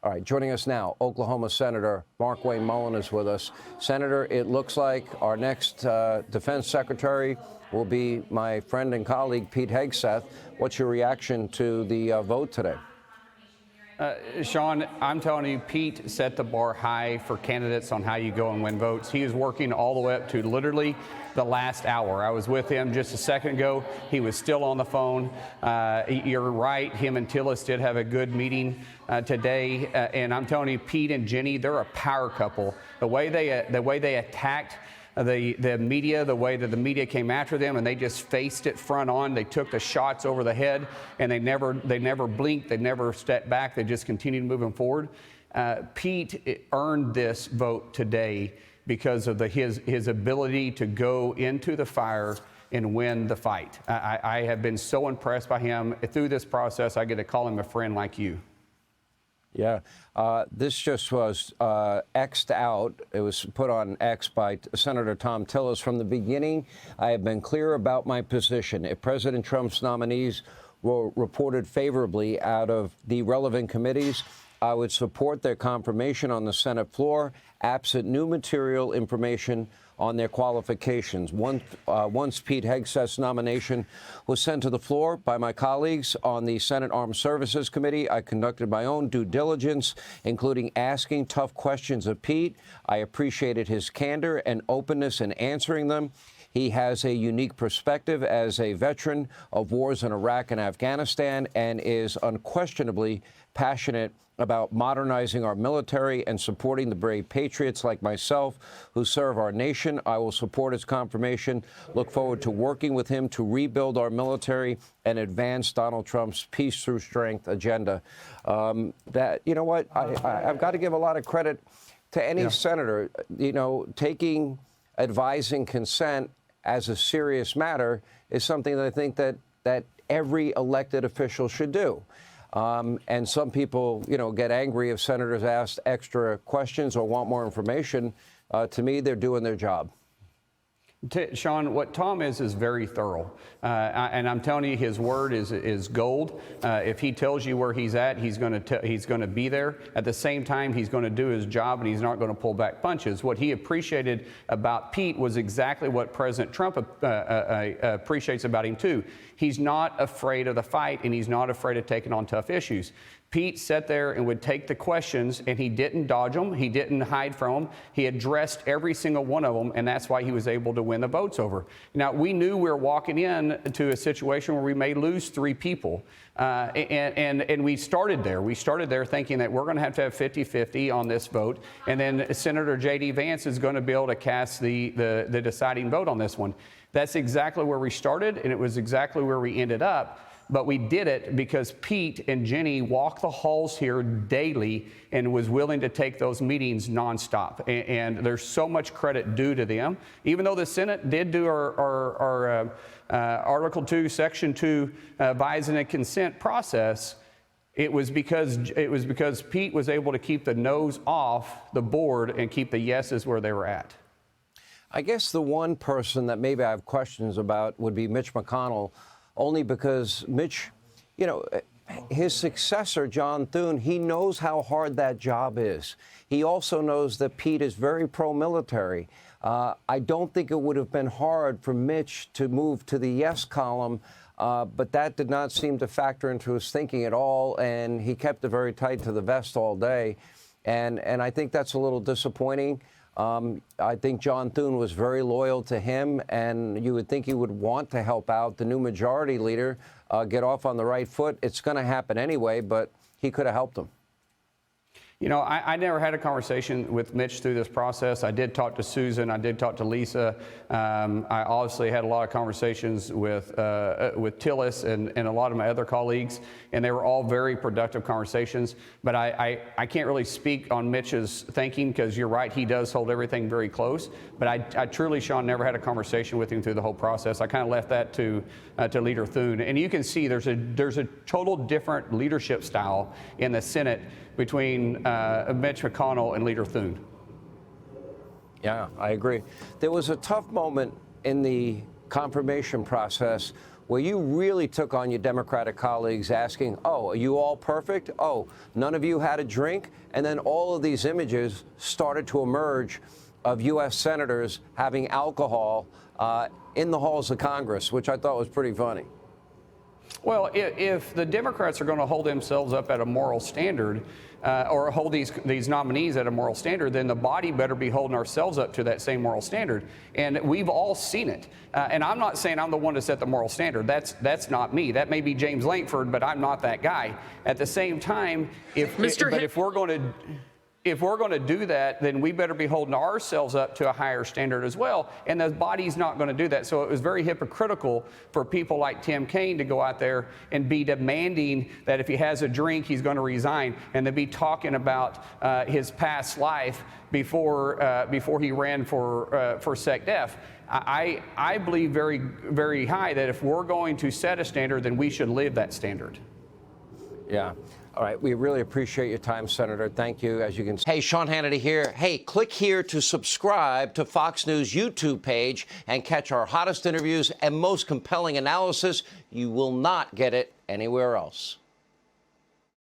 All right, joining us now, Oklahoma Senator Markwayne Mullin is with us. Senator, it looks like our next defense secretary will be my friend and colleague, Pete Hegseth. What's your reaction to the vote today? Sean, I'm telling you, Pete set the bar high for candidates on how you go and win votes. He is working all the way up to literally the last hour. I was with him just a second ago. He was still on the phone. You're right. Him and Tillis did have a good meeting today. And I'm telling you, Pete and Jenny, they're a power couple. The way they attacked the media, the way that the media came after them, and they just faced it front on. They took the shots over the head, and they never blinked. They never stepped back. They just continued moving forward. Pete earned this vote today because of his ability to go into the fire and win the fight. I have been so impressed by him. Through this process, I get to call him a friend like you. Yeah, this just was X'd out. It was put on X by Senator Tom Tillis. From the beginning, I have been clear about my position. If President Trump's nominees were reported favorably out of the relevant committees, I would support their confirmation on the Senate floor, absent new material information on their qualifications. Once Pete Hegseth's nomination was sent to the floor by my colleagues on the Senate Armed Services Committee, I conducted my own due diligence, including asking tough questions of Pete. I appreciated his candor and openness in answering them. He has a unique perspective as a veteran of wars in Iraq and Afghanistan and is unquestionably passionate about modernizing our military and supporting the brave patriots like myself who serve our nation. I will support his confirmation. Look forward to working with him to rebuild our military and advance Donald Trump's peace through strength agenda. You know what? I've got to give a lot of credit to any senator, taking advising consent as a serious matter is something that I think that every elected official should do. And some people, get angry if senators ask extra questions or want more information. To me, they're doing their job. Sean, what Tom is very thorough. And I'm telling you, his word is gold. If he tells you where he's at, he's going to be there. At the same time, he's going to do his job, and he's not going to pull back punches. What he appreciated about Pete was exactly what President Trump appreciates about him, too. He's not afraid of the fight, and he's not afraid of taking on tough issues. Pete sat there and would take the questions, and he didn't dodge them. He didn't hide from them. He addressed every single one of them, and that's why he was able to win the votes over. Now, we knew we were walking into a situation where we may lose 3 people, and we started there. We started there thinking that we're going to have 50-50 on this vote, and then Senator J.D. Vance is going to be able to cast the deciding vote on this one. That's exactly where we started, and it was exactly where we ended up. But we did it because Pete and Jenny walk the halls here daily and was willing to take those meetings nonstop. And there's so much credit due to them. Even though the Senate did do our Article 2, Section 2 advising and consent process, it was because Pete was able to keep the no's off the board and keep the yeses where they were at. I guess the one person that maybe I have questions about would be Mitch McConnell, only because Mitch, his successor, John Thune, he knows how hard that job is. He also knows that Pete is very pro-military. I don't think it would have been hard for Mitch to move to the yes column, but that did not seem to factor into his thinking at all, and he kept it very tight to the vest all day. And I think that's a little disappointing. I think John Thune was very loyal to him, and you would think he would want to help out the new majority leader get off on the right foot. It's going to happen anyway, but he could have helped him. I never had a conversation with Mitch through this process. I did talk to Susan. I did talk to Lisa. I obviously had a lot of conversations with Tillis and a lot of my other colleagues, and they were all very productive conversations. But I can't really speak on Mitch's thinking because you're right, he does hold everything very close. But I truly, Sean, never had a conversation with him through the whole process. I kind of left that to Leader Thune. And you can see there's a total different leadership style in the Senate between Mitch McConnell and Leader Thune. Yeah, I agree. There was a tough moment in the confirmation process where you really took on your Democratic colleagues asking, oh, are you all perfect? Oh, none of you had a drink? And then all of these images started to emerge of U.S. senators having alcohol in the halls of Congress, which I thought was pretty funny. Well, if the Democrats are going to hold themselves up at a moral standard, or hold these nominees at a moral standard, then the body better be holding ourselves up to that same moral standard. And we've all seen it. And I'm not saying I'm the one to set the moral standard. That's not me. That may be James Lankford, but I'm not that guy. At the same time, if we're going to do that, then we better be holding ourselves up to a higher standard as well. And the body's not going to do that. So it was very hypocritical for people like Tim Kaine to go out there and be demanding that if he has a drink, he's going to resign, and to be talking about his past life before he ran for SecDef. I believe very, very high that if we're going to set a standard, then we should live that standard. Yeah. All right. We really appreciate your time, Senator. Thank you. As you can see. Hey, Sean Hannity here. Hey, click here to subscribe to Fox News YouTube page and catch our hottest interviews and most compelling analysis. You will not get it anywhere else.